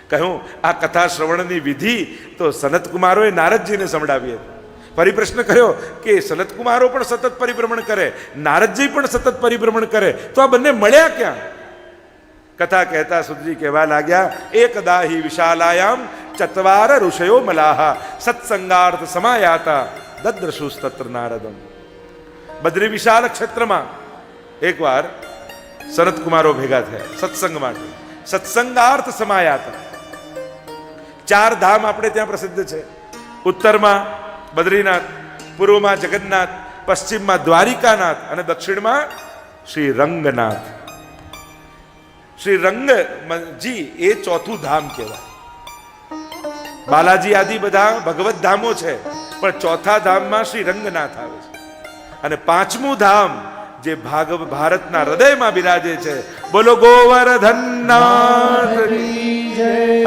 કહ્યું આ કથા શ્રવણની વિધિ તો સનત કુમારોએ નારદજીને સંભળાવી હતી. ફરી પ્રશ્ન કર્યો કે સનત કુમારો પણ સતત પરિભ્રમણ કરે, નારદજી પણ સતત પરિભ્રમણ કરે, તો આ બંને મળ્યા ક્યાં? કથા કહેતા સુતજી કહેવા લાગ્યા, એકદા હિ વિશાલાયામ ચત્વાર ઋષયો મલાહા સત્સંગાર્થ સમાયાતા દદ્રશુસ્તત્ર નારદમ. બદ્રી વિશાળ ક્ષેત્રમાં એકવાર સનત કુમારો ભેગા થયા સત્સંગ માટે. સત્સંગાર્થ સમાયાતા. 4 ધામ આપણે ત્યાં પ્રસિદ્ધ છે. ઉત્તરમાં બદ્રીનાથ, પૂર્વમાં જગન્નાથ, પશ્ચિમમાં દ્વારિકાનાથ અને દક્ષિણમાં શ્રી રંગનાથ. શ્રી રંગજી એ 4થું ધામ કહેવાય. બાલાજી આદિ બધા ભગવત ધામો છે, પણ 4થા ધામમાં શ્રી રંગનાથ આવે છે. અને 5મું ધામ જે ભારતના હૃદયમાં બિરાજે છે, બોલો ગોવર્ધનનાથ.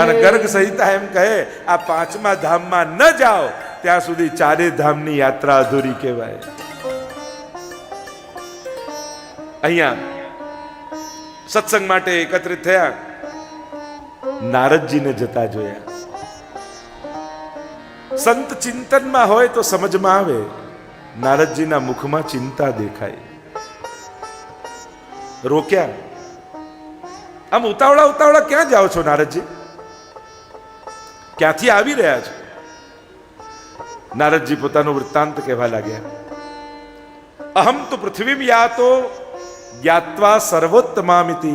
અને ગર્ગ સંહિતા એમ કહે, આ 5મા ધામમાં ન જાઓ ત્યાં સુધી 4 ધામની યાત્રા અધૂરી કહેવાય. અહીંયા સત્સંગ માટે એકત્રિત થયા. નારદજીને જતા જોયા. સંત ચિંતનમાં હોય તો સમજમાં આવે, નારદજીના મુખમાં ચિંતા દેખાય. રોક્યા. આમ ઉતાવળા ઉતાવળા ક્યાં જાઓ છો નારદજી? ક્યાંથી આવી રહ્યા છો? નારદજી પોતાનો વૃત્તાંત કહેવા લાગ્યા. અહમ તો પૃથ્વીમ યાતો જ્ઞાત્વા સર્વોત્તમામિતિ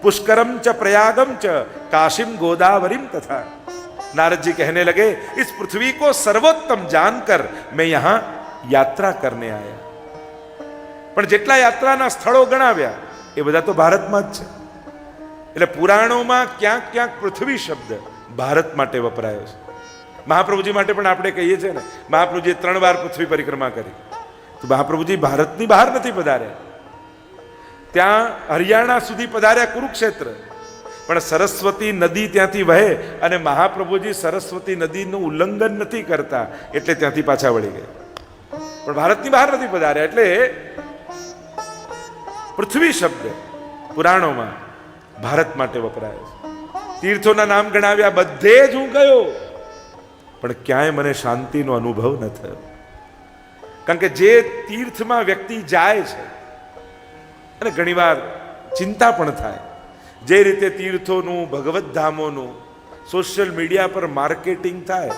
પુષ્કરમ ચ प्रयागम च काशीम गोदावरीम तथा. नारद जी कहने लगे, इस पृथ्वी को सर्वोत्तम जानकर मैं यहां यात्रा करने आया. પણ જેટલા યાત્રાના સ્થળો ગણાવ્યા એ બધા તો ભારતમાં જ છે. એટલે પુરાણોમાં ક્યાંક ક્યાંક પૃથ્વી શબ્દ ભારત માટે વપરાયો છે. મહાપ્રભુજી માટે પણ આપણે કહીએ છીએ ને, મહાપ્રભુજીએ 3 વાર પૃથ્વી પરિક્રમા કરી. તો મહાપ્રભુજી ભારતની બહાર નથી પધાર્યા. ત્યાં હરિયાણા સુધી પધાર્યા, કુરુક્ષેત્ર. પણ સરસ્વતી નદી ત્યાંથી વહે અને મહાપ્રભુજી સરસ્વતી નદીનું ઉલ્લંઘન નથી કરતા, એટલે ત્યાંથી પાછા વળી ગયા. પણ ભારતની બહાર નથી પધાર્યા. એટલે પૃથ્વી શબ્દ પુરાણોમાં ભારત માટે વપરાય છે. તીર્થોના નામ ગણાવ્યા, બધે જ હું ગયો, પણ ક્યાંય મને શાંતિનો અનુભવ ન થયો. કારણ કે જે તીર્થમાં વ્યક્તિ જાય છે, અને ઘણીવાર ચિંતા પણ થાય, જે રીતે તીર્થોનું, ભગવત ધામોનું સોશિયલ મીડિયા પર માર્કેટિંગ થાય,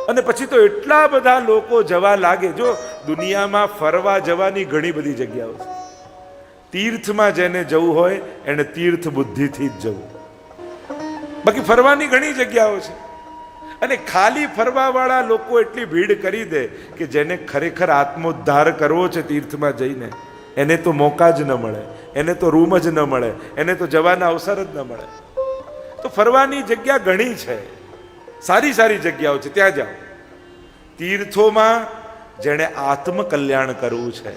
અને પછી તો એટલા બધા લોકો જવા લાગે. જો દુનિયામાં ફરવા જવાની ઘણી બધી જગ્યાઓ છે. તીર્થમાં જેને જવું હોય એને તીર્થ બુદ્ધિથી જ જવું. બાકી ફરવાની ઘણી જગ્યાઓ છે, અને ખાલી ફરવા વાળા લોકો એટલી ભીડ કરી દે કે જેને ખરેખર આત્મોદ્ધાર કરવો છે તીર્થમાં જઈને, એને તો મોકા જ ન મળે, એને તો રૂમ જ ન મળે, એને તો જવાના અવસર જ ન મળે. તો ફરવાની જગ્યા ઘણી છે, સારી સારી જગ્યાઓ છે, ત્યાં જાઓ. તીર્થોમાં જેણે આત્મકલ્યાણ કરવું છે,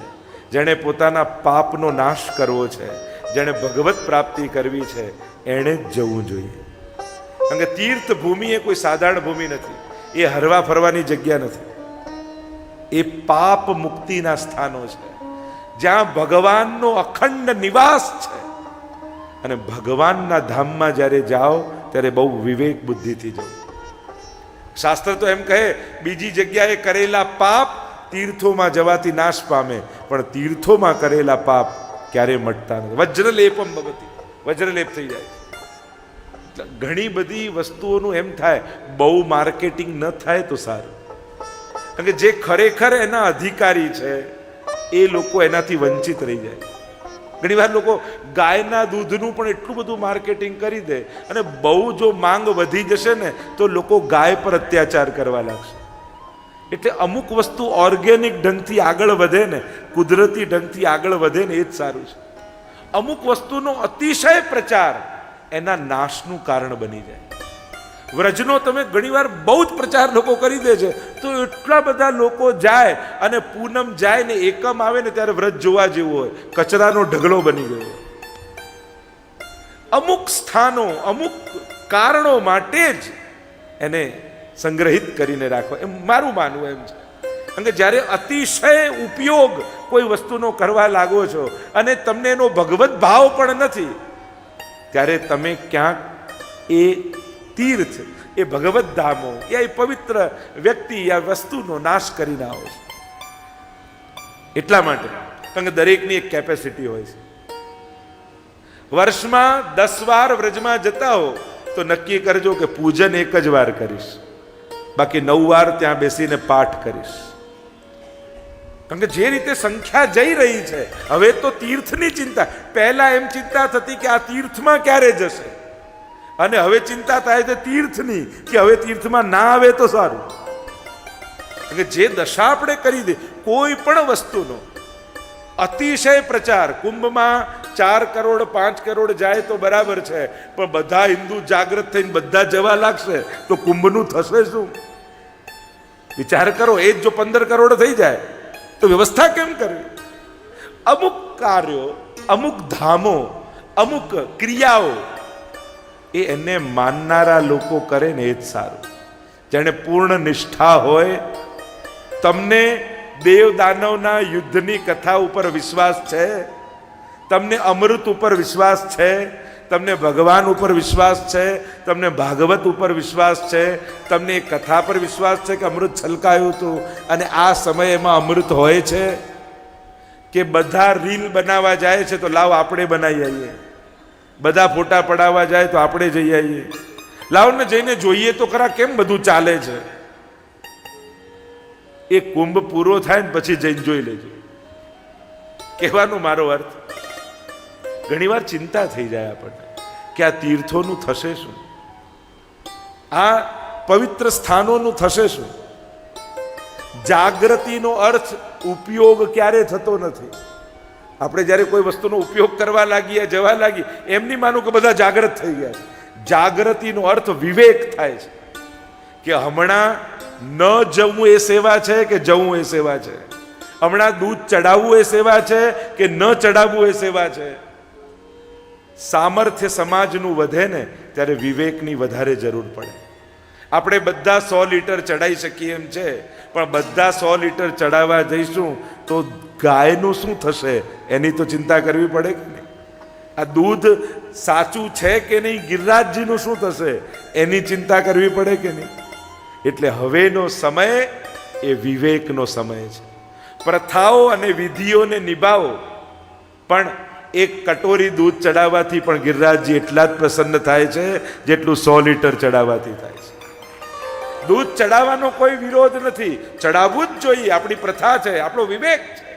જેણે પોતાના પાપનો નાશ કરવો છે, જેણે ભગવત પ્રાપ્તિ કરવી છે, એણે જ જવું જોઈએ. કારણ કે તીર્થ ભૂમિ એ કોઈ સાધારણ ભૂમિ નથી. એ હરવા ફરવાની જગ્યા નથી. એ પાપ મુક્તિના સ્થાનો છે, જ્યાં ભગવાનનો અખંડ નિવાસ છે. અને ભગવાનના ધામમાં જ્યારે જાઓ ત્યારે બહુ વિવેક બુદ્ધિથી જાઓ. શાસ્ત્ર તો એમ કહે, બીજી જગ્યાએ કરેલા પાપ તીર્થોમાં જવાથી નાશ પામે, પણ તીર્થોમાં કરેલા પાપ ક્યારેય મટતા નથી. વજ્રલેપમ ભવતી, વજ્રલેપ થઈ જાય. ઘણી બધી વસ્તુઓનું એમ થાય, બહુ માર્કેટિંગ ન થાય તો સારું. કારણ કે જે ખરેખર એના અધિકારી છે એ લોકો એનાથી વંચિત રહી જાય. ઘણીવાર લોકો ગાયના દૂધનું પણ એટલું બધું માર્કેટિંગ કરી દે, અને બહુ જો માંગ વધી જશે ને તો લોકો ગાય પર અત્યાચાર કરવા લાગશે. એટલે અમુક વસ્તુ ઓર્ગેનિક ઢંગથી આગળ વધે ને, કુદરતી ઢંગથી આગળ વધે ને, એ જ સારું છે. અમુક વસ્તુનો અતિશય પ્રચાર એના નાશનું કારણ બની જાય. વ્રજનો તમે ઘણીવાર બહુ જ પ્રચાર લોકો કરી દે છે, તો એટલા બધા લોકો જાય, અને પૂનમ જાય ને એકમ આવે ને ત્યારે વ્રજ જોવા જેવું હોય, કચરાનો ઢગલો બની ગયો. અમુક સ્થાનો, અમુક કારણો માટે જ એને સંગ્રહિત કરીને રાખો, એમ મારું માનવું એમ છે. કારણ કે જ્યારે અતિશય ઉપયોગ કોઈ વસ્તુનો કરવા લાગો છો અને તમને એનો ભગવત ભાવ પણ નથી, ત્યારે તમે ક્યાંક એ તીર્થ એ ભગવત ધામો એ પવિત્ર વ્યક્તિ યા વસ્તુનો નાશ કરીને આવે છે. એટલા માટે કારણ કે દરેકની એક કેપેસિટી હોય છે. વર્ષમાં 10 વાર વ્રજમાં જતા હો તો નક્કી કરજો કે પૂજન એક જ વાર કરીશ, બાકી 9 વાર ત્યાં બેસીને પાઠ કરીશ. કારણ કે જે રીતે સંખ્યા જઈ રહી છે, હવે તો તીર્થની ચિંતા. પહેલા એમ ચિંતા થતી કે આ તીર્થમાં ક્યારે જશે, અને હવે ચિંતા થાય છે તીર્થની કે હવે તીર્થમાં ના આવે તો સારું. કે જે દશા આપણે કરી દે કોઈ પણ વસ્તુનો અતિશય પ્રચાર, કુંભમાં 4 કરોડ 5 કરોડ જાય તો બરાબર છે, પણ બધા હિન્દુ જાગૃત થઈને બધા જવા લાગશે તો કુંભનું થશે શું? વિચાર કરો, એ જ જો 15 કરોડ થઈ જાય તો વ્યવસ્થા કેમ કરવી? અમુક કાર્યો, અમુક ધામો, અમુક ક્રિયાઓ એ એને માનનારા લોકો કરે ને એ જ સારું. જેને પૂર્ણ નિષ્ઠા હોય. તમને દેવ દાનવના યુદ્ધની કથા ઉપર વિશ્વાસ છે, તમને અમૃત ઉપર વિશ્વાસ છે, તમને ભગવાન ઉપર વિશ્વાસ છે, તમને ભાગવત ઉપર વિશ્વાસ છે, તમને એ કથા પર વિશ્વાસ છે કે અમૃત છલકાયું હતું અને આ સમયમાં અમૃત હોય છે, કે બધા રીલ બનાવવા જાય છે તો લાવ આપણે બનાવી આવીએ, બધા ફોટા પડાવવા જાય તો આપણે જઈ આવીએ, લાવ ને જઈને જોઈએ તો ખરા કેમ બધું ચાલે છે. એ કુંભ પૂરો થાય ને પછી જઈને જોઈ લેજો. કહેવાનો મારો અર્થ, ઘણીવાર ચિંતા થઈ જાય આપણને કે આ તીર્થોનું થશે શું, આ પવિત્ર સ્થાનોનું થશે શું. જાગૃતિનો અર્થ ઉપયોગ ક્યારે થતો નથી. આપણે જ્યારે કોઈ વસ્તુનો ઉપયોગ કરવા લાગીએ, જવા લાગીએ, એમ નહીં માનું કે બધા જાગૃત થઈ ગયા છે. જાગૃતિનો અર્થ વિવેક થાય છે કે હમણાં ન જવું એ સેવા છે કે જવું એ સેવા છે, હમણાં દૂધ ચડાવવું એ સેવા છે કે ન ચડાવવું એ સેવા છે. સામર્થ્ય સમાજનું વધે ને ત્યારે વિવેકની વધારે જરૂર પડે. આપણે બધા 100 લીટર ચડાવી શકીએ એમ છે, પણ બધા 100 લીટર ચડાવવા જઈશું તો ગાયનું શું થશે એની તો ચિંતા કરવી પડે કે નહીં. આ દૂધ સાચું છે કે નહીં, ગિરિરાજજીનું શું થશે એની ચિંતા કરવી પડે કે નહીં. એટલે હવેનો સમય એ વિવેકનો સમય છે. પ્રથાઓ અને વિધિઓને નિભાવો, પણ એક કટોરી દૂધ ચડાવવાથી પણ ગિરિરાજજી એટલા જ પ્રસન્ન થાય છે જેટલું 100 લીટર ચડાવવાથી થાય છે. દૂધ ચડાવવાનો કોઈ વિરોધ નથી, ચડાવવું જ જોઈએ, આપણી પ્રથા છે, આપણો વિવેક છે,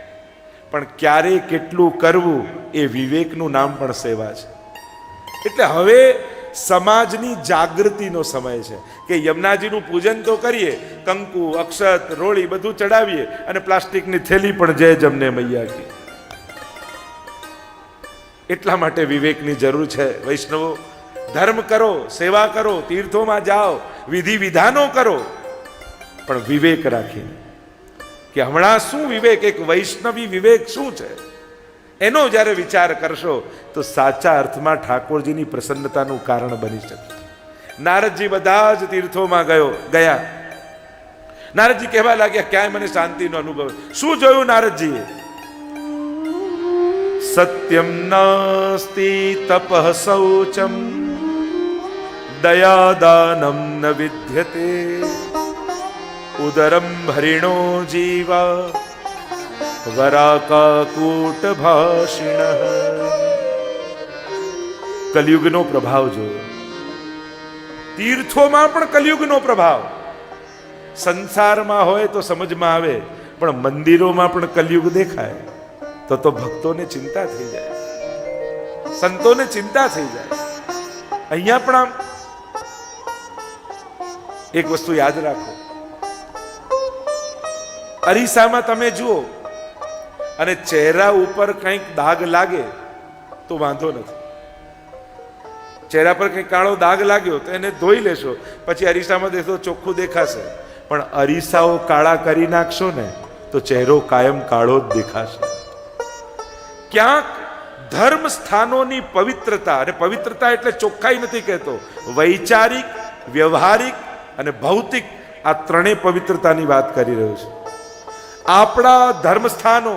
પણ ક્યારે કેટલું કરવું એ વિવેકનું નામ પણ સેવા છે. એટલે હવે સમાજની જાગૃતિનો સમય છે કે યમુનાજીનું પૂજન તો કરીએ, કંકુ અક્ષત રોળી બધું ચડાવીએ અને પ્લાસ્ટિકની થેલી પણ જય જમને મૈયા કી. એટલા માટે વિવેકની જરૂર છે. વૈષ્ણવો, ધર્મ કરો, સેવા કરો, તીર્થોમાં જાઓ, વિધિ વિધાનો કરો, પણ વિવેક રાખીને કે હમણાં શું વિવેક, એક વૈષ્ણવી વિવેક શું છે એનો જ્યારે વિચાર કરશો તો સાચા અર્થમાં ઠાકોરજીની પ્રસન્નતાનું કારણ બની શકે. નારદજી બધા જ તીર્થોમાં ગયા. નારદજી કહેવા લાગ્યા ક્યાંય મને શાંતિનો અનુભવ. શું જોયું નારદજીએ? સત્યમ નાસ્તિ તપઃ શૌચમ દયાદાનમ ન વિદ્યતે ઉદરમ ભરિણો જીવા વરાકાકૂટ ભાષિણ. કલયુગનો પ્રભાવ જોયો. તીર્થોમાં પણ કલયુગનો પ્રભાવ. સંસારમાં હોય તો સમજમાં આવે, પણ મંદિરોમાં પણ કલયુગ દેખાય તો ભક્તોને ચિંતા થઈ જાય, સંતોને ચિંતા થઈ જાય. અહીંયા પણ આમ એક વસ્તુ યાદ રાખો, અરીસામાં તમે જુઓ અને ચહેરા ઉપર કંઈક દાગ લાગે તો વાંધો નથી. ચહેરા પર કંઈક કાળો દાગ લાગ્યો તો એને ધોઈ લેશો, પછી અરીસામાં દેખો ચોખ્ખું દેખાશે. પણ અરીસાઓ કાળા કરી નાખશો ને તો ચહેરો કાયમ કાળો જ દેખાશે. ક્યાંક ધર્મ સ્થાનોની પવિત્રતા, અને પવિત્રતા એટલે ચોખ્ખાઈ નથી કહેતો, વૈચારિક, વ્યવહારિક અને ભૌતિક, આ ત્રણેય પવિત્રતાની વાત કરી રહ્યો છું. આપણા ધર્મસ્થાનો,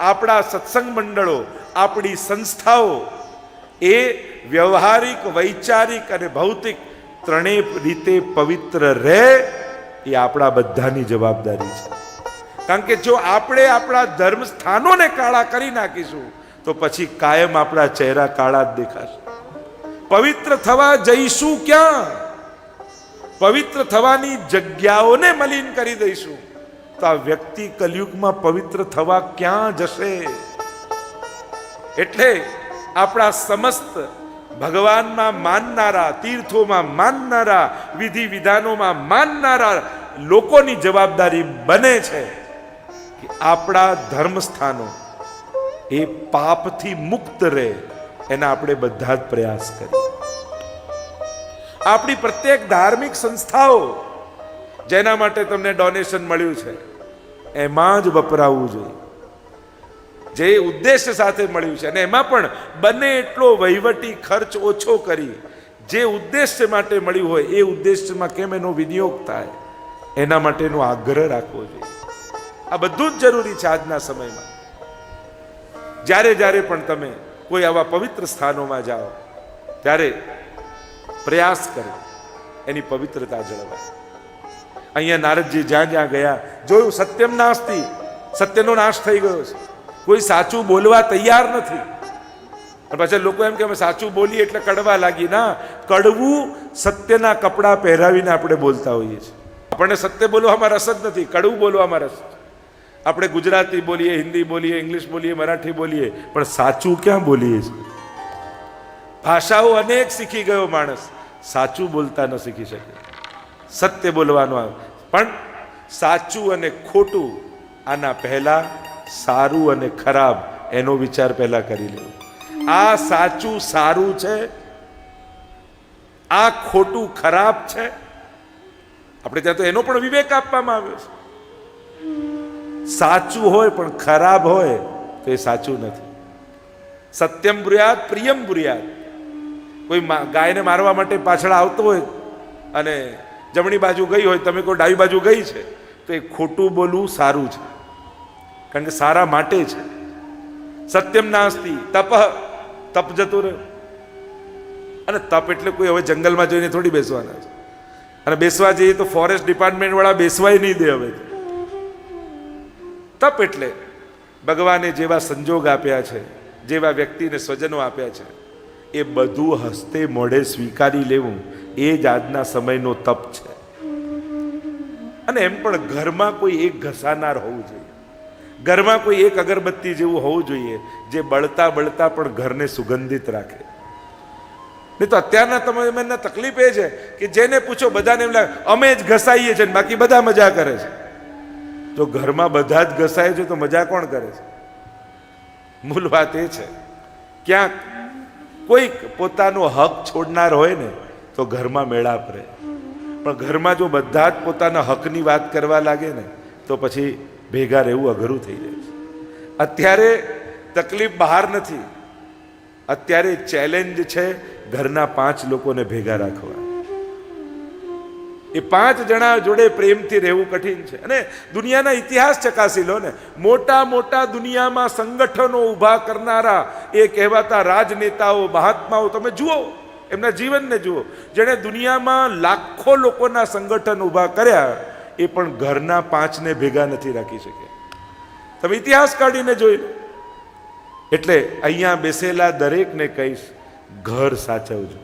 આપણા સત્સંગ મંડળો, આપણી સંસ્થાઓ એ વ્યવહારિક, વૈચારિક અને ભૌતિક ત્રણેય રીતે પવિત્ર રહે એ આપણા બધાની જવાબદારી છે. કારણ કે જો આપણે આપણા ધર્મ સ્થાનોને કાળા કરી નાખીશું તો પછી કાયમ આપણા ચહેરા કાળા જ દેખાશે. પવિત્ર થવા જઈશું ક્યાં? પવિત્ર થવાની જગ્યાઓને મલિન કરી દઈશું તો આ વ્યક્તિ કલયુગમાં પવિત્ર થવા ક્યાં જશે? એટલે આપણા સમસ્ત ભગવાનમાં માનનારા, તીર્થોમાં માનનારા, વિધિ વિધાનોમાં માનનારા લોકોની જવાબદારી બને છે કે આપણા ધર્મસ્થાનો એ પાપથી મુક્ત રહે એના આપણે બધા જ પ્રયાસ કરીએ. આપણી પ્રત્યેક ધાર્મિક સંસ્થાઓ જેના માટે તમને ડોનેશન મળ્યું છે એમાં જ વપરાવવું જોઈએ, જે ઉદ્દેશ્ય સાથે મળ્યું છે. અને એમાં પણ બને એટલો વહીવટી ખર્ચ ઓછો કરી જે ઉદ્દેશ્ય માટે મળ્યું હોય એ ઉદ્દેશ્યમાં કેમ એનો વિનિયોગ થાય એના માટેનો આગ્રહ રાખવો જોઈએ. આ બધું જ જરૂરી છે આજના સમયમાં. જ્યારે જ્યારે પણ તમે કોઈ આવા પવિત્ર સ્થાનોમાં જાઓ ત્યારે પ્રયાસ કરો એની પવિત્રતા જળવાય. અહીંયા નારદજી જ્યાં જ્યાં ગયા જોયું સત્યમ નાસ્તિ, સત્યનો નાશ થઈ ગયો છે. કોઈ સાચું બોલવા તૈયાર નથી. અને પછી લોકો એમ કે અમે સાચું બોલીએ એટલે કડવા લાગી. ના, કડવું સત્યના કપડાં પહેરાવીને આપણે બોલતા હોઈએ છીએ. આપણને સત્ય બોલવામાં રસ જ નથી, કડવું બોલવામાં રસ. આપણે ગુજરાતી બોલીએ, હિન્દી બોલીએ, ઇંગ્લિશ બોલીએ, મરાઠી બોલીએ, પણ સાચું ક્યાં બોલીએ છીએ? ભાષાઓ અનેક શીખી ગયો માણસ, સાચું બોલતા ન શીખી શકે. સત્ય બોલવાનું આવે પણ સાચું અને ખોટું આના પહેલા સારું અને ખરાબ એનો વિચાર પહેલા કરી લેવો. આ સાચું સારું છે, આ ખોટું ખરાબ છે. આપણે ત્યાં તો એનો પણ વિવેક આપવામાં આવ્યો છે. સાચું હોય પણ ખરાબ હોય તો એ સાચું નથી. સત્યમ બ્રુયાત પ્રિયમ બ્રુયાત. કોઈ ગાયને મારવા માટે પાછળ આવતો હોય અને જમણી બાજુ ગઈ હોય, તમે કોઈ ડાબી બાજુ ગઈ છે, તો એ ખોટું બોલવું સારું છે, કારણ કે સારા માટે છે. સત્યમ નાસ્તિ તપ, તપ જતું રહે. અને તપ એટલે કોઈ હવે જંગલમાં જઈને થોડી બેસવાના છે. અને બેસવા જઈએ તો ફોરેસ્ટ ડિપાર્ટમેન્ટ વાળા બેસવાય નહીં દે. હવે તપ એટલે ભગવાને જેવા સંજોગ આપ્યા છે, જેવા વ્યક્તિને સ્વજનો આપ્યા છે, એ બધું હસ્તે મોઢે સ્વીકારી લેવું એ જ આજના સમયનો તપ છે. અને એમ પણ ઘરમાં કોઈ એક ઘસાનાર હોવું જોઈએ, ઘરમાં કોઈ એક અગરબત્તી જેવું હોવું જોઈએ જે બળતા બળતા પણ ઘરને સુગંધિત રાખે. નહીં તો અત્યારના તમે તકલીફ એ છે કે જેને પૂછો બધાને એમ લાગે અમે જ ઘસાઈએ છીએ, બાકી બધા મજા કરે છે. જો ઘરમાં બધા જ ઘસાય છે તો મજા કોણ કરે છે? મૂળ વાત એ છે, ક્યાંક કોઈક પોતાનો હક છોડનાર હોય ને તો ઘરમાં મેળાપ રહે. પણ ઘરમાં જો બધા જ પોતાના હકની વાત કરવા લાગે ને તો પછી ભેગા રહેવું અઘરું થઈ જાય છે. અત્યારે તકલીફ બહાર નથી, અત્યારે ચેલેન્જ છે ઘરના 5 લોકોને ભેગા રાખવા. એ 5 જણા જોડે પ્રેમથી રહેવું કઠિન છે. અને દુનિયાના ઇતિહાસ ચકાસી લો ને, મોટા મોટા દુનિયામાં સંગઠનો ઊભા કરનારા એ કહેવાતા રાજનેતાઓ, મહાત્માઓ તમે જુઓ, એમના જીવનને જુઓ. જેણે દુનિયામાં લાખો લોકોના સંગઠન ઊભા કર્યા એ પણ ઘરના 5ને ભેગા નથી રાખી શક્યા. તમે ઇતિહાસ કાઢીને જોઈ લો. એટલે અહીંયા બેસેલા દરેકને કહીશ, ઘર સાચવજો.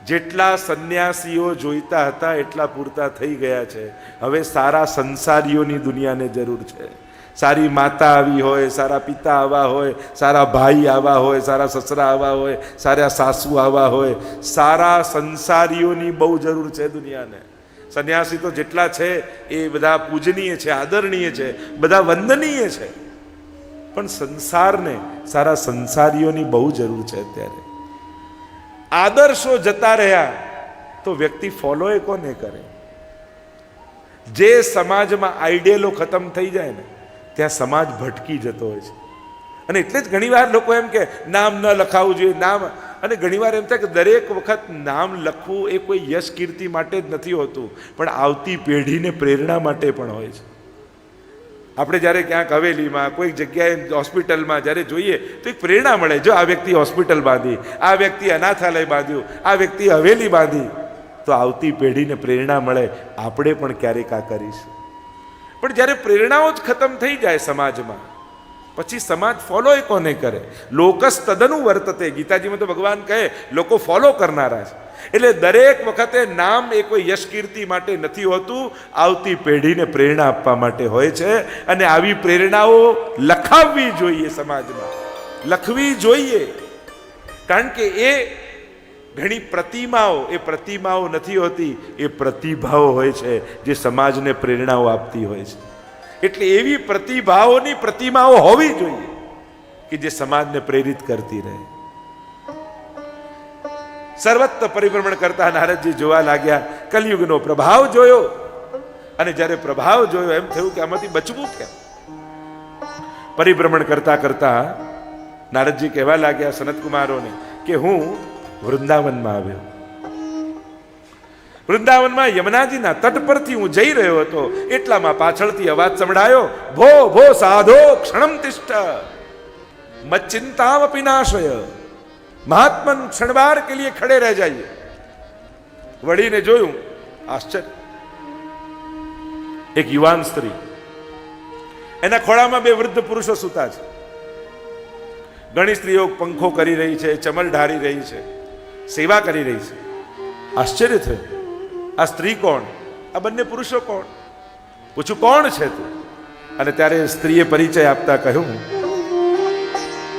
જેટલા સંન્યાસીઓ જોઈતા હતા એટલા પૂરતા થઈ ગયા છે. હવે સારા સંસારીઓની દુનિયાને જરૂર છે. સારી માતા આવી હોય, સારા પિતા આવા હોય, સારા ભાઈ આવા હોય, સારા સસરા આવા હોય, સારા સાસુ આવા હોય. સારા સંસારીઓની બહુ જરૂર છે દુનિયાને. સંન્યાસી તો જેટલા છે એ બધા પૂજનીય છે, આદરણીય છે, બધા વંદનીય છે, પણ સંસારને સારા સંસારીઓની બહુ જરૂર છે. અત્યારે આદર્શો જતા રહ્યા તો વ્યક્તિ ફોલો એ કોને કરે? જે સમાજમાં આઈડિયલો ખતમ થઈ જાય ને ત્યાં સમાજ ભટકી જતો હોય છે. અને એટલે જ ઘણીવાર લોકો એમ કે નામ ન લખાવવું જોઈએ, નામ. અને ઘણીવાર એમ થાય કે દરેક વખત નામ લખવું એ કોઈ યશ કીર્તિ માટે જ નથી હોતું, પણ આવતી પેઢીને પ્રેરણા માટે પણ હોય છે. આપણે જ્યારે ક્યાંક હવેલીમાં કોઈક જગ્યાએ હોસ્પિટલમાં જ્યારે જોઈએ તો એક પ્રેરણા મળે. જો આ વ્યક્તિ હોસ્પિટલ બાંધી, આ વ્યક્તિ અનાથાલય બાંધ્યું, આ વ્યક્તિ હવેલી બાંધી, તો આવતી પેઢીને પ્રેરણા મળે, આપણે પણ ક્યારેક આ કરીશું. પણ જ્યારે પ્રેરણાઓ જ ખતમ થઈ જાય સમાજમાં, પછી સમાજ ફોલો કોને કરે? લોકસ તદનુ વર્તતે. ગીતાજીમાં તો ભગવાન કહે લોકો ફોલો કરનારા છે. એટલે દરેક વખતે નામ એ કોઈ યશ કીર્તિ માટે નથી હોતું, આવતી પેઢીને પ્રેરણા આપવા માટે હોય છે. અને આવી પ્રેરણાઓ લખાવવી જોઈએ, સમાજમાં લખવી જોઈએ. કારણ કે એ ઘણી પ્રતિમાઓ નથી હોતી, એ પ્રતિભાઓ હોય છે જે સમાજને પ્રેરણાઓ આપતી હોય છે. એટલે એવી પ્રતિભાઓની પ્રતિમાઓ હોવી જોઈએ કે જે સમાજને પ્રેરિત કરતી રહે. સર્વત્ર પરિભ્રમણ કરતા નારદજી જોવા લાગ્યા, કલયુગનો પ્રભાવ જોયો. અને જ્યારે પ્રભાવ જોયો એમ થયું કે આમાંથી બચવું કેમ? પરિભ્રમણ કરતા કરતા નારદજી કહેવા લાગ્યા સનતકુમારોને કે હું વૃંદાવનમાં આવ્યો. વૃંદાવનમાં યમુનાજીના તટ પરથી હું જઈ રહ્યો હતો, એટલામાં પાછળથી અવાજ સંભળાયો, ભો ભો સાધો ક્ષણમ તિષ્ઠ મચ્ચિંતામપિ નાશય, महात्मन क्षणवार के लिए खड़े रह जाइए. वड़ीने જોયું, આશ્ચર્ય. એક યુવાન સ્ત્રી, એના ખોળામાં બે વૃદ્ધ પુરુષો સૂતા છે. ઘણી સ્ત્રીઓ પંખો કરી રહી છે, ચમલ ઢારી રહી છે, સેવા કરી રહી છે. આશ્ચર્ય થયું, આ સ્ત્રી કોણ? આ બંને પુરુષો કોણ? પૂછું કોણ છે તું? અને ત્યારે સ્ત્રીએ પરિચય આપતા કહ્યું,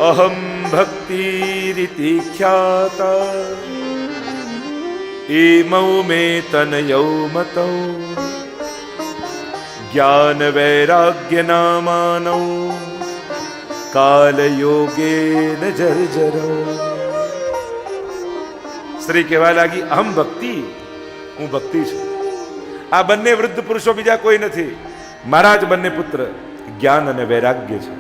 અહમ ભક્તિ રીતિ ખ્યાતા ઇમૌ મે તનયૌ મતૌ જ્ઞાન વૈરાગ્ય નામાનૌ કાલ યોગેન જર્જરૌ. સ્ત્રી કહેવા લાગી, અહમ ભક્તિ, હું ભક્તિ છું. આ બંને વૃદ્ધ પુરુષો બીજા કોઈ નથી, મારા જ બંને પુત્ર જ્ઞાન અને વૈરાગ્ય છે.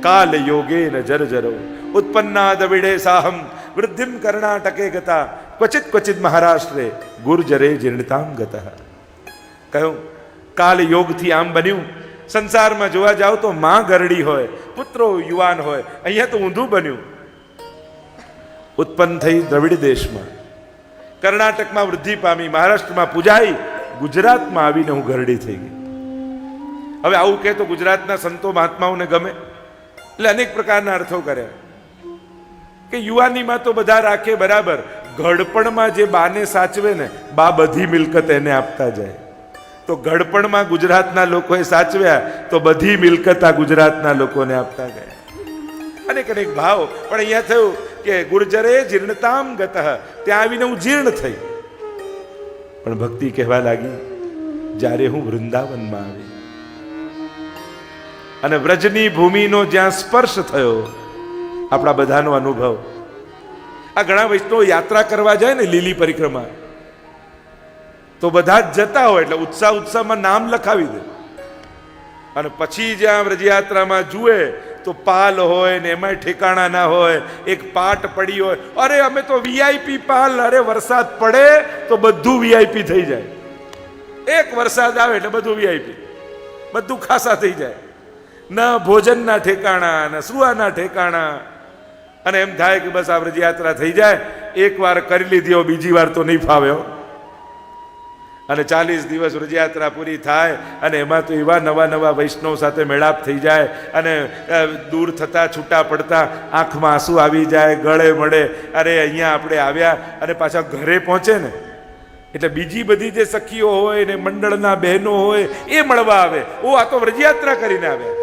કાલ યોગેન જર્જરૌ ઉત્પન્ના દ્રવિડે સાહમ વૃદ્ધિમ કર્ણાટકે ગતા ક્વચિત ક્વચિત મહારાષ્ટ્રે ગુર્જરે જીર્ણતામ ગતઃ. કહ્યું, કાલ યોગથી આમ બન્યું. સંસારમાં જોવા જાવ તો માં ગરડી હોય, પુત્રો યુવાન હોય, અહીંયા તો ઊંધું બન્યું. ઉત્પન્ન થઈ દ્રવિડ દેશમાં, કર્ણાટકમાં વૃદ્ધિ પામી, મહારાષ્ટ્રમાં પૂજાઈ, ગુજરાતમાં આવીને હું ગરડી થઈ ગઈ. હવે આવું કહે તો ગુજરાતના સંતો મહાત્માઓને ગમે, એટલે અનેક પ્રકારના અર્થો કર્યા કે યુવાનીમાં તો બધા રાખે બરાબર, ઘડપણમાં જે બાને સાચવે ને, બા બધી મિલકત એને આપતા જાય. તો ઘડપણમાં ગુજરાતના લોકોએ સાચવ્યા તો બધી મિલકત આ ગુજરાતના લોકોને આપતા ગયા. અનેક અનેક ભાવ. પણ અહીંયા થયું કે ગુર્જરે જીર્ણતામ ગતઃ, ત્યાં આવીને હું જીર્ણ થઈ. પણ ભક્તિ કહેવા લાગી, જ્યારે હું વૃંદાવનમાં આવી અને વ્રજની ભૂમિનો જ્યાં સ્પર્શ થયો, આપણા બધાનો અનુભવ. આ ઘણા વૈષ્ણવ યાત્રા કરવા જાય ને લીલી પરિક્રમા, તો બધા જ જતા હોય એટલે ઉત્સાહમાં નામ લખાવી દે. અને પછી જ્યાં વ્રજયાત્રામાં જુએ તો પાલ હોય ને એમાંય ઠેકાણા ના હોય, એક પાટ પડી હોય, અરે અમે તો વીઆઈપી પાલ, અરે વરસાદ પડે તો બધું વીઆઈપી થઈ જાય. એક વરસાદ આવે એટલે બધું વીઆઈપી, બધું ખાસા થઈ જાય. ના ભોજનના ઠેકાણા, ના સુવાના ઠેકાણા. અને એમ થાય કે બસ આ વ્રજયાત્રા થઈ જાય, એક વાર કરી લીધી, બીજી વાર તો નહીં ફાવ્યો. અને 40 દિવસ વ્રજયાત્રા પૂરી થાય અને એમાં તો એવા નવા નવા વૈષ્ણવ સાથે મેળાપ થઈ જાય અને દૂર થતા છૂટા પડતા આંખમાં આંસુ આવી જાય, ગળે મળે, અરે અહીંયા આપણે આવ્યા. અને પાછા ઘરે પહોંચે ને એટલે બીજી બધી જે સખીઓ હોય ને મંડળના બહેનો હોય એ મળવા આવે. ઓ આ તો વ્રજયાત્રા કરીને આવ્યા.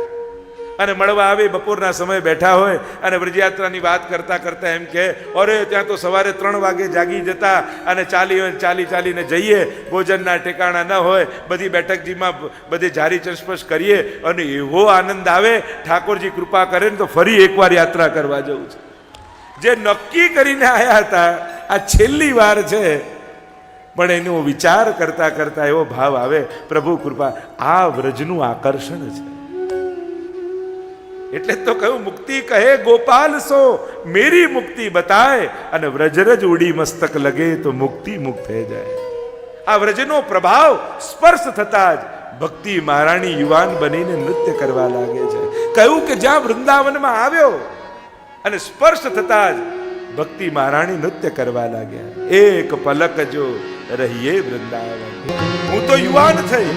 અને મળવા આવે, બપોરના સમયે બેઠા હોય અને વ્રજયાત્રાની વાત કરતા કરતા એમ કહે, અરે ત્યાં તો સવારે 3 વાગે જાગી જતા અને ચાલીને જઈએ, ભોજનના ઠેકાણા ન હોય, બધી બેઠકજીમાં બધી જારી ચસપસ કરીએ અને એવો આનંદ આવે, ઠાકોરજી કૃપા કરે ને તો ફરી એકવાર યાત્રા કરવા જવું છે. જે નક્કી કરીને આવ્યા હતા આ છેલ્લી વાર છે, પણ એનો વિચાર કરતા કરતા એવો ભાવ આવે, પ્રભુ કૃપા, આ વ્રજનું આકર્ષણ છે. એટલે તો કહ્યું, મુક્તિ કહે ગોપાલ સો મેરી મુક્તિ બતાય, અને વ્રજરજ ઉડી મસ્તક લગે તો મુક્તિ મુક્ત થઈ જાય. આ વ્રજનો પ્રભાવ સ્પર્શ થતા જ ભક્તિ મહારાણી યુવાન બનીને નૃત્ય કરવા લાગે છે. કહ્યું કે જ્યાં વૃંદાવનમાં આવ્યો અને સ્પર્શ થતા જ ભક્તિ મહારાણી નૃત્ય કરવા લાગ્યા. એક પલક જો રહીએ વૃંદાવન. હું તો યુવાન થઈ,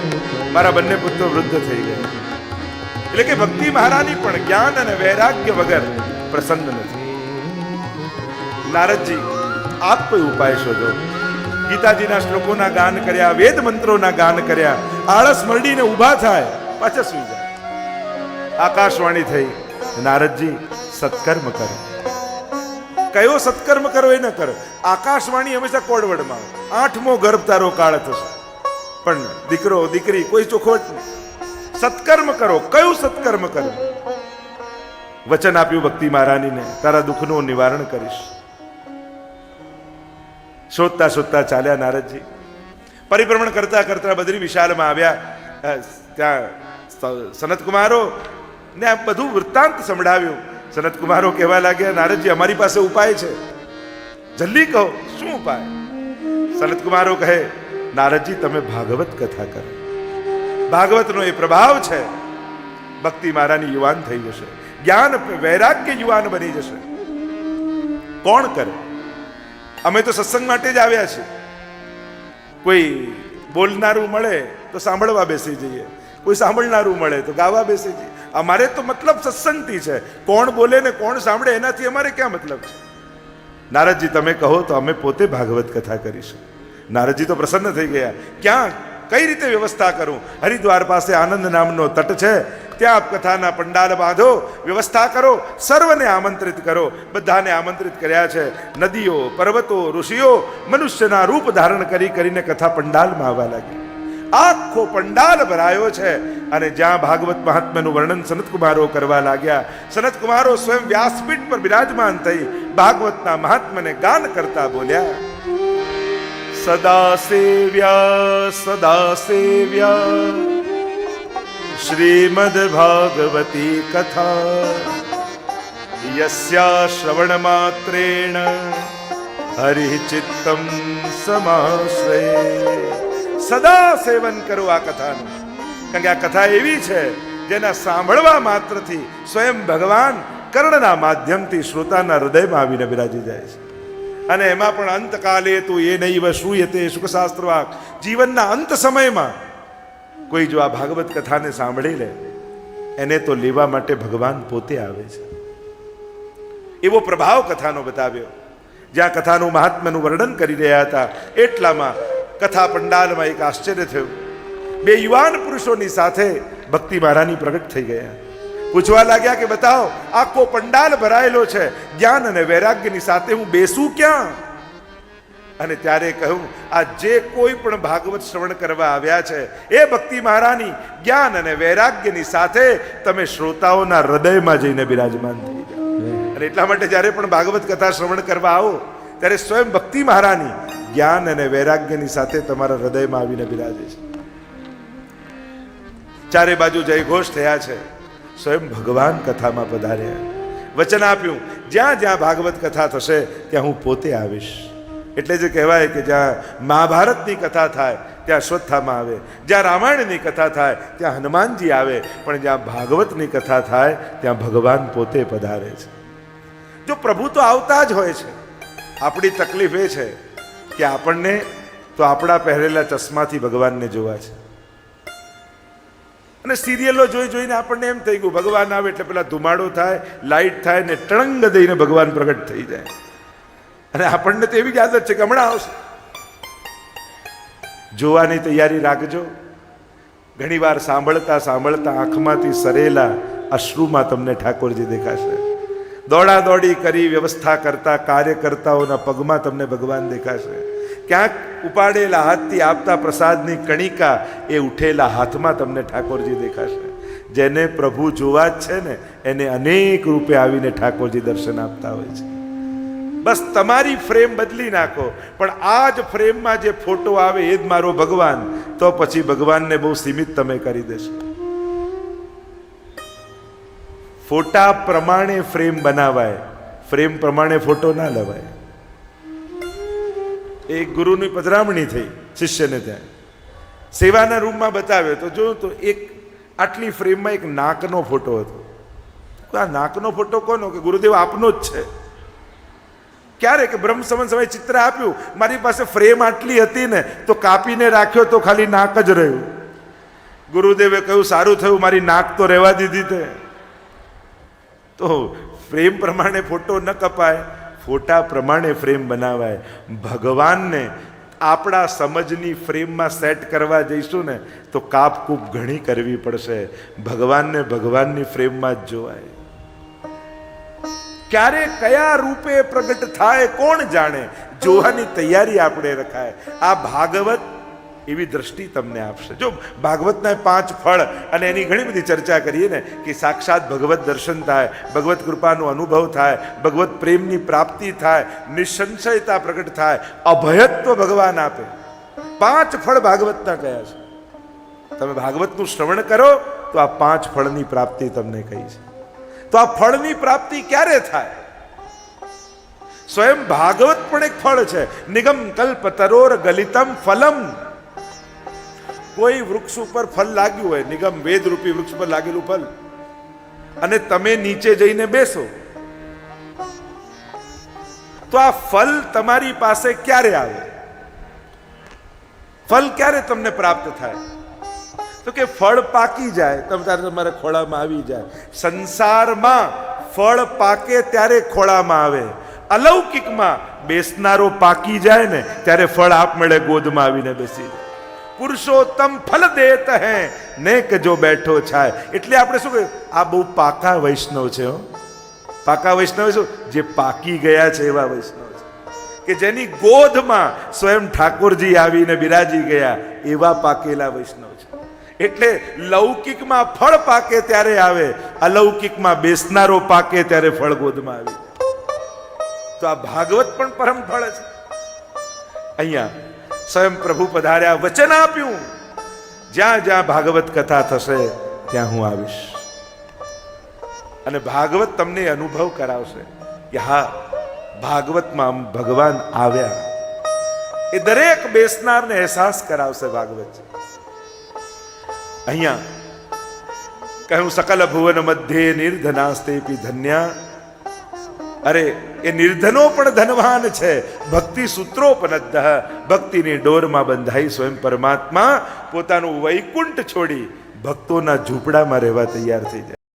મારા બંને પુત્રો વૃદ્ધ થઈ ગયા. એટલે કે ભક્તિ મહારાણી પણ જ્ઞાન અને વૈરાગ્ય વગર પ્રસન્ન નથી. નારદજી, આપ કોઈ ઉપાય શોધો. ગીતાજીના શ્લોકોના ગાન કર્યા, વેદ મંત્રોના ગાન કર્યા, આળસ મરડીને ઊભા થાય, પાછા સુઈ જાય. આકાશવાણી થઈ, નારદજી સત્કર્મ કરો. કયો સત્કર્મ કરો એ ન કરો. આકાશવાણી હંમેશા કોડવડમાં, 8મો ગર્ભ તારો કાળ થશે, પણ દીકરો દીકરી કોઈ ચોખવટ નહીં. સત્કર્મ કરો. કયું સત્કર્મ કરો? વચન આપ્યું ભક્તિ મહારાણીને, તારા દુઃખનું નિવારણ કરીશ. શોધતા શોધતા ચાલ્યા નારદજી. પરિભ્રમણ કરતા કરતા બદ્રી વિશાલમાં આવ્યા. ત્યાં સનત કુમારો ને આ બધું વૃત્તાંત સંભળાવ્યું. સનત કુમારો કહેવા લાગ્યા, નારદજી અમારી પાસે ઉપાય છે, જલ્દી કહો શું ઉપાય? સનત કુમારો કહે, નારદજી તમે ભાગવત કથા કરો. ભાગવતનો એ પ્રભાવ છે, ભક્તિ મહારાની યુવાન થઈ જશે, જ્ઞાન વૈરાગ્ય યુવાન બની જશે. કોણ કરે? અમે તો સત્સંગ માટે જ આવ્યા છીએ. કોઈ બોલનારું મળે તો સાંભળવા બેસી જઈએ, કોઈ સાંભળનારું મળે તો ગાવા બેસી જઈએ. અમારે તો મતલબ સત્સંગથી છે. કોણ બોલે ને કોણ સાંભળે એનાથી અમારે ક્યાં મતલબ છે? નારદજી તમે કહો તો અમે પોતે ભાગવત કથા કરીશું. નારદજી તો પ્રસન્ન થઈ ગયા. ક્યાં કઈ રીતે વ્યવસ્થા કરું? હરિદ્વાર પાસે આનંદ નામનો તટ છે, ત્યાં આપ કથાના પંડાલ બાંધો, વ્યવસ્થા કરો, સર્વને આમંત્રિત કરો. બધાને આમંત્રિત કર્યા છે. નદીઓ, પર્વતો, ઋષિઓ મનુષ્યના રૂપ ધારણ કરીને કથા પંડાલમાં આવવા લાગી. આખો પંડાલ ભરાયો છે. અને જ્યાં ભાગવત મહાત્મ્યનું વર્ણન સનત કુમારો કરવા લાગ્યા, સનત કુમારો સ્વયં વ્યાસપીઠ પર બિરાજમાન થઈ ભાગવતના મહાત્મ્યને ગાન કરતા બોલ્યા, સદા સેવ્યા શ્રીમદ ભાગવતી કથા યસ્યા શ્રવણ માત્રેણ હરિ ચિત્તમ સમાશ્રય. સદા સેવન કરો આ કથાનું, કારણ કે આ કથા એવી છે જેના સાંભળવા માત્રથી સ્વયં ભગવાન કર્ણના માધ્યમથી શ્રોતાના હૃદયમાં આવીને બિરાજી જાય છે. અને એમાં પણ અંતકાલે તો એ નૈવ શ્રૂયતે સુખશાસ્ત્રવાક, જીવનના અંત સમયમાં કોઈ જો આ ભાગવત કથાને સાંભળી લે, એને તો લેવા માટે ભગવાન પોતે આવે છે. એવો પ્રભાવ કથાનો બતાવ્યો. જ્યાં કથાનું મહાત્મ્યનું વર્ણન કરી રહ્યા હતા, એટલામાં કથા પંડાલમાં એક આશ્ચર્ય થયું. બે યુવાન પુરુષોની સાથે ભક્તિ મહારાની પ્રગટ થઈ ગયા. પૂછવા લાગ્યા કે બતાવો, આખો પંડાલ ભરાયેલો છે, જ્ઞાન અને વૈરાગ્યની સાથે હું બેસું ક્યાં? અને ત્યારે કહ્યું, આ જે કોઈ પણ ભાગવત શ્રવણ કરવા આવ્યા છે એ ભક્તિ મહારાની જ્ઞાન અને વૈરાગ્યની સાથે તમે શ્રોતાઓના હૃદયમાં જઈને બિરાજમાન થઈ જાઓ. અને એટલા માટે જ્યારે પણ ભાગવત કથા શ્રવણ કરવા આવો ત્યારે સ્વયં ભક્તિ મહારાની જ્ઞાન અને વૈરાગ્યની સાથે તમારા હૃદયમાં આવીને બિરાજે છે. ચારે બાજુ જયઘોષ થયા છે. સ્વયં ભગવાન કથામાં પધાર્યા. વચન આપ્યું, જ્યાં જ્યાં ભાગવત કથા થશે ત્યાં હું પોતે આવીશ. એટલે જ કહેવાય કે જ્યાં મહાભારતની કથા થાય ત્યાં અશ્વત્થામા આવે, જ્યાં રામાયણની કથા થાય ત્યાં હનુમાનજી આવે, પણ જ્યાં ભાગવતની કથા થાય ત્યાં ભગવાન પોતે પધારે છે. જો પ્રભુ તો આવતા જ હોય છે. આપણી તકલીફ એ છે કે આપણને તો આપણા પહેરેલા ચશ્માથી ભગવાનને જોવા છે. અને સિરિયલો જોઈ જોઈને આપણને એમ થઈ ગયું ભગવાન આવે એટલે પેલા ધુમાડો થાય, લાઈટ થાય ને ટળંગ દઈને ભગવાન પ્રગટ થઈ જાય. અને આપણને તો એવી જ આદત છે કે હમણાં આવશે. જોવાની તૈયારી રાખજો. ઘણી વાર સાંભળતા સાંભળતા આંખમાંથી સરેલા અશ્રુમાં તમને ઠાકોરજી દેખાશે. દોડા દોડી કરી વ્યવસ્થા કરતા કાર્યકર્તાઓના પગમાં તમને ભગવાન દેખાશે. ક્યાંક ઉપાડેલા હાથથી આપતા પ્રસાદની કણિકા એ ઉઠેલા હાથમાં તમને ઠાકોરજી દેખાશે. જેને પ્રભુ જોવા જ છે ને એને અનેક રૂપે આવીને ઠાકોરજી દર્શન આપતા હોય છે. બસ તમારી ફ્રેમ બદલી નાખો, પણ આ જ ફ્રેમમાં જે ફોટો આવે એ જ મારો ભગવાન, તો પછી ભગવાનને બહુ સીમિત તમે કરી દેશો. ફોટા પ્રમાણે ફ્રેમ બનાવાય, ફ્રેમ પ્રમાણે ફોટો ના લેવાય. એક ગુરુની પધરામણી થઈ શિષ્યને ત્યાં. સેવાના રૂમમાં બતાવ્યો તો જોયું તો એક આટલી ફ્રેમમાં એક નાકનો ફોટો હતો. આ નાકનો ફોટો કોનો? કે ગુરુદેવ આપનો જ છે. ક્યારે? કે બ્રહ્મ સંવત સમયે ચિત્ર આપ્યું, મારી પાસે ફ્રેમ આટલી હતી ને તો કાપીને રાખ્યો તો ખાલી નાક જ રહ્યું. ગુરુદેવે કહ્યું સારું થયું, મારી નાક તો રહેવા દીધી તે. તો ફ્રેમ પ્રમાણે ફોટો ન કપાય, ફોટા પ્રમાણે ફ્રેમ બનાવાય. ભગવાનને આપણા સમજની ફ્રેમમાં સેટ કરવા જઈશું ને તો કાપકૂપ ઘણી કરવી પડશે. ભગવાનને ભગવાનની ફ્રેમમાં જ જોવાય. ક્યારે કયા રૂપે પ્રગટ થાય કોણ જાણે, જોવાની તૈયારી આપણે રખાય. આ ભાગવત એવી દ્રષ્ટિ તમને આપશે. જો ભાગવતના 5 ફળ અને એની ઘણી બધી ચર્ચા કરીએ ને કે સાક્ષાત ભગવત દર્શન થાય, ભગવત કૃપાનો અનુભવ થાય, ભગવત પ્રેમની પ્રાપ્તિ થાય, નિસંશયતા પ્રગટ થાય, અભયત્વ ભગવાન આપે. 5 ફળ ભાગવતના કયા છે. તમે ભાગવતનું શ્રવણ કરો તો આ 5 ફળની પ્રાપ્તિ તમને કહી છે. તો આ ફળની પ્રાપ્તિ ક્યારે થાય? સ્વયં ભાગવત પણ એક ફળ છે. નિગમ કલ્પ તરોર ગલિતમ ફલમ. કોઈ વૃક્ષ ઉપર ફળ લાગ્યું હોય, નિગમ વેદ રૂપી વૃક્ષ પર લાગેલું ફળ, અને તમે નીચે જઈને બેસો તો આ ફળ તમારી પાસે ક્યારે આવે? ફળ ક્યારે તમને પ્રાપ્ત થાય? તો કે ફળ પાકી જાય તમારા ખોળામાં આવી જાય. સંસારમાં ફળ પાકે ત્યારે ખોળામાં આવે. અલૌકિકમાં બેસનારો પાકી જાય ને ત્યારે ફળ આપમેળે ગોદમાં આવીને બેસી જાય. પુરુષોત્તમ ફલ દેત હૈ નેક જો બેઠો છાય. એટલે આપણે શું કહ્યું? આ બહુ પાકા વૈષ્ણવ છે. પાકા વૈષ્ણવ શું? જે પાકી ગયા છે એવા વૈષ્ણવ છે, કે જેની ગોદમાં સ્વયં ઠાકોરજી આવીને બિરાજી ગયા, એવા પાકેલા વૈષ્ણવ છે. એટલે લૌકિકમાં ફળ પાકે ત્યારે આવે, અલૌકિકમાં બેસનારો પાકે ત્યારે ફળ ગોદમાં આવી. તો આ ભાગવત પણ પરમ ફળ છે. અહીંયા સ્વયં પ્રભુ પધાર્યા, વચન આપ્યું જ્યાં જ્યાં ભાગવત કથા થશે ત્યાં હું આવીશ. અને ભાગવત તમને અનુભવ કરાવશે કે હા, ભાગવતમાં ભગવાન આવ્યા. એ દરેક બેસનારને અહેસાસ કરાવશે ભાગવત. અહીંયા કહ્યું સકલ ભુવન મધ્યે નિર્ધનાસ્તેપી ધન્યા. અરે એ નિર્ધનો પણ ધનવાન છે. ભક્તિ સૂત્રોપનદ્ધ. ભક્તિની ડોરમાં બંધાઈ સ્વયં પરમાત્મા પોતાનું વૈકુંઠ છોડી ભક્તોના ઝૂંપડામાં રહેવા તૈયાર થઈ જાય.